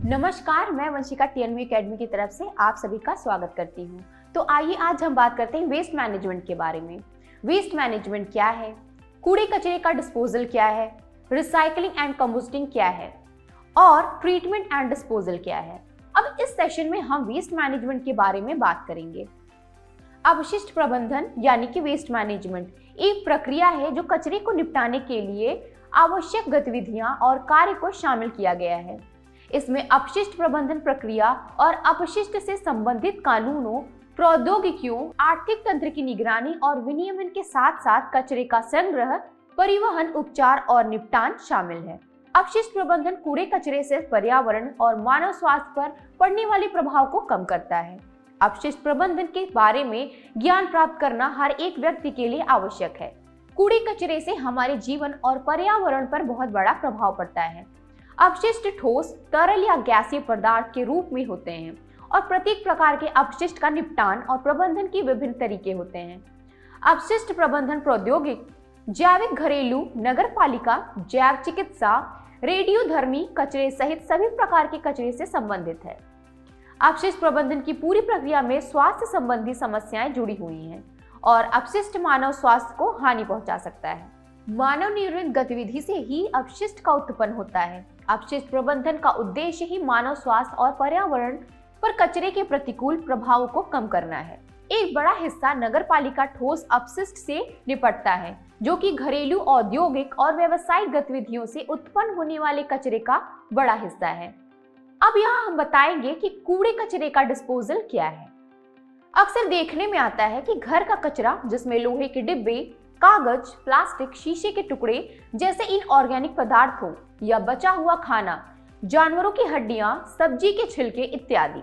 नमस्कार, मैं Vanshika TNV academy की तरफ से आप सभी का स्वागत करती हूँ। तो आइए आज हम बात करते हैं वेस्ट मैनेजमेंट के बारे में। वेस्ट मैनेजमेंट क्या है, कूड़े कचरे का डिस्पोजल क्या है, रिसाइकलिंग एंड कंपोस्टिंग क्या है और ट्रीटमेंट एंड डिस्पोजल क्या है। अब इस सेशन में हम वेस्ट मैनेजमेंट के बारे में बात करेंगे। अपशिष्ट प्रबंधन यानी कि वेस्ट मैनेजमेंट एक प्रक्रिया है जो कचरे को निपटाने के लिए आवश्यक गतिविधियां और कार्य को शामिल किया गया है। इसमें अपशिष्ट प्रबंधन प्रक्रिया और अपशिष्ट से संबंधित कानूनों, प्रौद्योगिकियों, आर्थिक तंत्र की निगरानी और विनियमन के साथ साथ कचरे का संग्रह, परिवहन, उपचार और निपटान शामिल है। अपशिष्ट प्रबंधन कूड़े कचरे से पर्यावरण और मानव स्वास्थ्य पर पड़ने वाले प्रभाव को कम करता है। अपशिष्ट प्रबंधन के बारे में ज्ञान प्राप्त करना हर एक व्यक्ति के लिए आवश्यक है। कूड़े कचरे से हमारे जीवन और पर्यावरण पर बहुत बड़ा प्रभाव पड़ता है। अपशिष्ट ठोस, तरल या गैसीय पदार्थ के रूप में होते हैं और प्रत्येक प्रकार के अपशिष्ट का निपटान और प्रबंधन के विभिन्न तरीके होते हैं। अपशिष्ट प्रबंधन प्रौद्योगिक जैविक, घरेलू, नगरपालिका, जैव चिकित्सा, रेडियोधर्मी कचरे सहित सभी प्रकार के कचरे से संबंधित है। अपशिष्ट प्रबंधन की पूरी प्रक्रिया में स्वास्थ्य संबंधी समस्याएं जुड़ी हुई हैं और अपशिष्ट मानव स्वास्थ्य को हानि पहुंचा सकता है। मानव निर्मित गतिविधि से ही अपशिष्ट का उत्पन्न होता है। अपशिष्ट प्रबंधन का उद्देश्य ही मानव स्वास्थ्य और पर्यावरण पर कचरे के प्रतिकूल प्रभावों को कम करना है। एक बड़ा हिस्सा नगरपालिका ठोस अपशिष्ट से निपटता है, जो कि घरेलू, औद्योगिक और व्यावसायिक गतिविधियों से उत्पन्न होने वाले कचरे का बड़ा हिस्सा है। अब यहाँ हम बताएंगे कि कूड़े कचरे का डिस्पोजल क्या है। अक्सर देखने में आता है कि घर का कचरा, जिसमें लोहे के डिब्बे, कागज, प्लास्टिक, शीशे के टुकड़े जैसे इनऑर्गेनिक पदार्थों या बचा हुआ खाना, जानवरों की हड्डियां, सब्जी के छिलके इत्यादि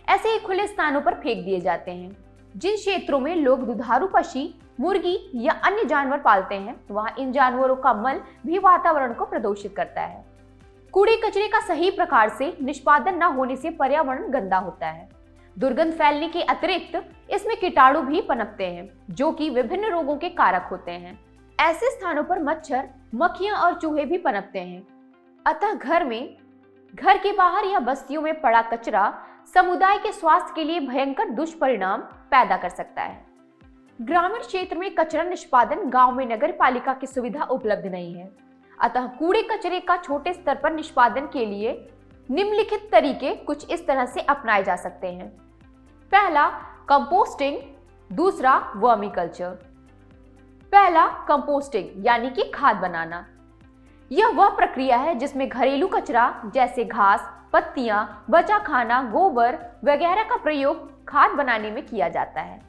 ऐसे ही खुले स्थानों पर फेंक दिए जाते हैं। जिन क्षेत्रों में लोग दुधारू पक्षी, मुर्गी या अन्य जानवर पालते हैं, वहां इन जानवरों का मल भी वातावरण को प्रदूषित करता है। कूड़े कचरे का सही प्रकार से निष्पादन न होने से पर्यावरण गंदा होता है। दुर्गंध फैलने के अतिरिक्त इसमें कीटाणु भी पनपते हैं, जो कि विभिन्न रोगों के कारक होते हैं। ऐसे स्थानों पर मच्छर, मक्खियां और चूहे भी पनपते हैं। अतः घर के बाहर या बस्तियों में पड़ा कचरा समुदाय के स्वास्थ्य के लिए भयंकर दुष्परिणाम पैदा कर सकता है। ग्रामीण क्षेत्र में कचरा निष्पादन गांव में नगर पालिका की सुविधा उपलब्ध नहीं है। अतः कूड़े कचरे का छोटे स्तर पर निष्पादन के लिए निम्नलिखित तरीके कुछ इस तरह से अपनाए जा सकते हैं। पहला, कंपोस्टिंग। दूसरा, वर्मीकल्चर। पहला, कंपोस्टिंग यानी कि खाद बनाना। यह वह प्रक्रिया है जिसमें घरेलू कचरा जैसे घास, पत्तियां, बचा खाना, गोबर वगैरह का प्रयोग खाद बनाने में किया जाता है।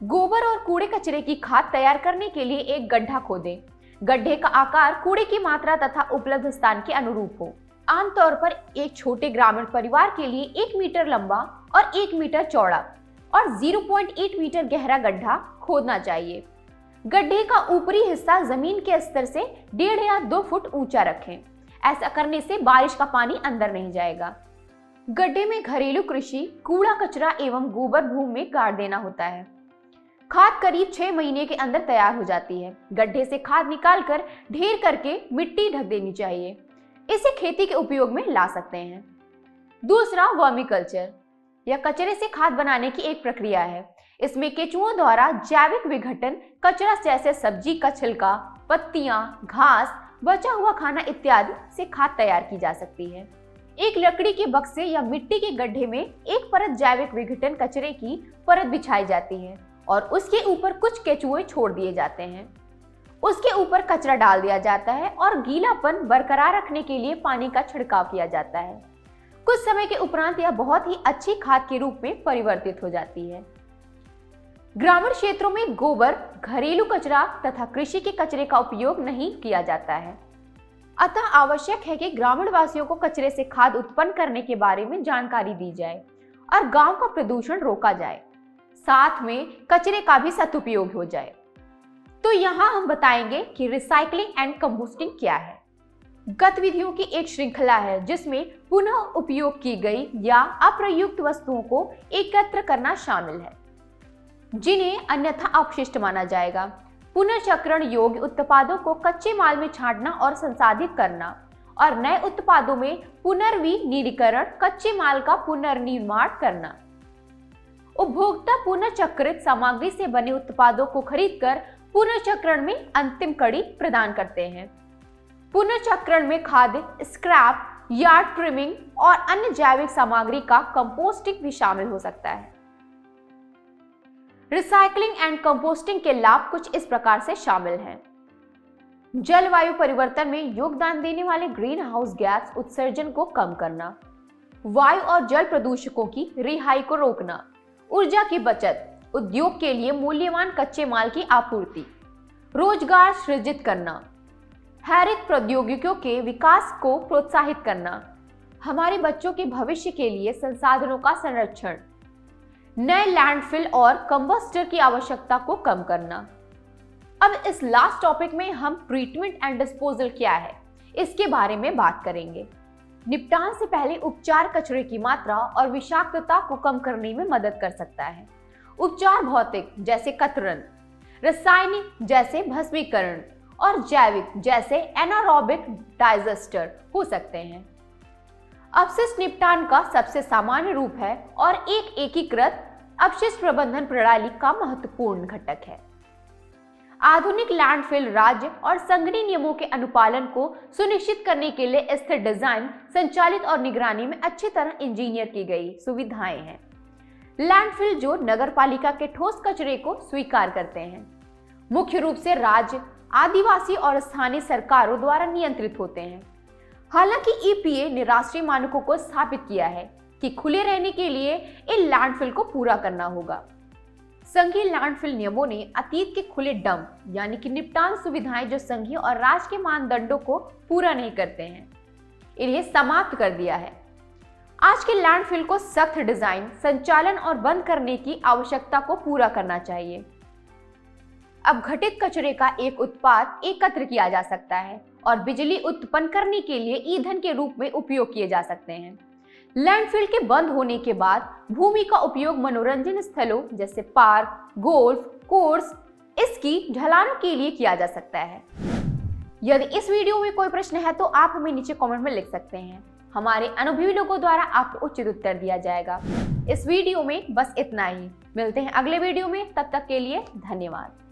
गोबर और कूड़े कचरे की खाद तैयार करने के लिए एक गड्ढा खोदें। गड्ढे का आकार कूड़े की मात्रा तथा उपलब्ध स्थान के अनुरूप हो। आमतौर पर एक छोटे ग्रामीण परिवार के लिए 1 मीटर लंबा और 1 मीटर चौड़ा और 0.8 मीटर गहरा गड्ढा खोदना चाहिए। गड्ढे का ऊपरी हिस्सा जमीन के स्तर से 1.5 या 2 फुट ऊंचा रखें। ऐसा करने से बारिश का पानी अंदर नहीं जाएगा। गड्ढे में घरेलू कृषि, कूड़ा कचरा एवं गोबर भूमि में गाड़ देना होता है। खाद करीब 6 महीने के अंदर तैयार हो जाती है। गड्ढे से खाद निकालकर ढेर करके मिट्टी ढक देनी चाहिए। इसे खेती के उपयोग में ला सकते हैं। दूसरा, वर्मीकल्चर। यह कचरे से खाद बनाने की एक प्रक्रिया है। इसमें केंचुओं द्वारा जैविक विघटन कचरा जैसे सब्जी का छिलका, पत्तियां, घास, बचा हुआ खाना इत्यादि से खाद तैयार की जा सकती है। एक लकड़ी के बक्से या मिट्टी के गड्ढे में एक परत जैविक विघटन कचरे की परत बिछाई जाती है और उसके ऊपर कुछ केंचुए छोड़ दिए जाते हैं। उसके ऊपर कचरा डाल दिया जाता है और गीलापन बरकरार रखने के लिए पानी का छिड़काव किया जाता है। कुछ समय के उपरांत यह बहुत ही अच्छी खाद के रूप में परिवर्तित हो जाती है। ग्रामीण क्षेत्रों में गोबर, घरेलू कचरा तथा कृषि के कचरे का उपयोग नहीं किया जाता है। अतः आवश्यक है कि ग्रामीण वासियों को कचरे से खाद उत्पन्न करने के बारे में जानकारी दी जाए और गांव का प्रदूषण रोका जाए। साथ में कचरे का भी सदुपयोग हो जाए। तो यहाँ हम बताएंगे कि रिसाइकलिंग एंड कंपोस्टिंग क्या है। गतिविधियों की एक श्रृंखला है जिसमें पुनः उपयोग की गई या अप्रयुक्त वस्तुओं को एकत्र करना शामिल है, जिन्हें अन्यथा अपशिष्ट माना जाएगा। पुनर्चक्रण योग्य उत्पादों को कच्चे माल में छांटना और संसाधित करना और नए उत्पादों में पुनर्विनिर्मीकरण, कच्चे माल का पुनर्निर्माण करना। उपभोक्ता पुनर्चक्रित सामग्री से बने उत्पादों को खरीदकर पुनर्चक्रण में अंतिम कड़ी प्रदान करते हैं। पुनर्चक्रण में खाद्य, स्क्रैप, यार्ड ट्रिमिंग और अन्य जैविक सामग्री का कंपोस्टिंग भी शामिल हो सकता है। रिसाइकलिंग एंड कंपोस्टिंग के लाभ कुछ इस प्रकार से शामिल हैं। जलवायु परिवर्तन में योगदान देने वाले ग्रीन हाउस गैस उत्सर्जन को कम करना, वायु और जल प्रदूषकों की रिहाई को रोकना, ऊर्जा की बचत, उद्योग के लिए मूल्यवान कच्चे माल की आपूर्ति, रोजगार सृजित करना, हरित प्रौद्योगिकियों के विकास को प्रोत्साहित करना, हमारे बच्चों के भविष्य के लिए संसाधनों का संरक्षण, नए लैंडफिल और कंबस्टर की आवश्यकता को कम करना। अब इस लास्ट टॉपिक में हम ट्रीटमेंट एंड डिस्पोजल क्या है इसके बारे में बात करेंगे। निपटान से पहले उपचार कचरे की मात्रा और विषाक्तता को कम करने में मदद कर सकता है। उपचार भौतिक जैसे कतरन, रासायनिक जैसे भस्मीकरण और जैविक जैसे एनारोबिक डाइजेस्टर हो सकते हैं। अपशिष्ट निपटान का सबसे सामान्य रूप है और एक एकीकृत अपशिष्ट प्रबंधन प्रणाली का महत्वपूर्ण घटक है। आधुनिक लैंडफिल राज्य और संघीय नियमों के अनुपालन को सुनिश्चित करने के लिए स्थिर डिजाइन, संचालित और निगरानी में अच्छी तरह इंजीनियर की गई सुविधाएं हैं। लैंडफिल जो नगरपालिका के ठोस कचरे को स्वीकार करते हैं, मुख्य रूप से राज्य, आदिवासी और स्थानीय सरकारों द्वारा नियंत्रित होते हैं। हालांकि ईपीए ने राष्ट्रीय मानकों को स्थापित किया है कि खुले रहने के लिए इन लैंडफिल को पूरा करना होगा। संघीय लैंडफिल नियमों ने अतीत के खुले डंप यानी कि निपटान सुविधाएं जो संघीय और राज्य के मानदंडों को पूरा नहीं करते हैं, इन्हें समाप्त कर दिया है। आज के लैंडफिल को सख्त डिजाइन, संचालन और बंद करने की आवश्यकता को पूरा करना चाहिए। अब घटित कचरे का एक उत्पाद एकत्र किया जा सकता है और बिजली उत्पन्न करने के लिए ईंधन के रूप में उपयोग किए जा सकते हैं। लैंडफिल के बंद होने के बाद भूमि का उपयोग मनोरंजन स्थलों जैसे पार्क, गोल्फ कोर्स, इसकी ढलानों के लिए किया जा सकता है। यदि इस वीडियो में कोई प्रश्न है तो आप हमें नीचे कमेंट में लिख सकते हैं। हमारे अनुभवी लोगों द्वारा आपको उचित उत्तर दिया जाएगा। इस वीडियो में बस इतना ही। मिलते हैं अगले वीडियो में, तब तक के लिए धन्यवाद।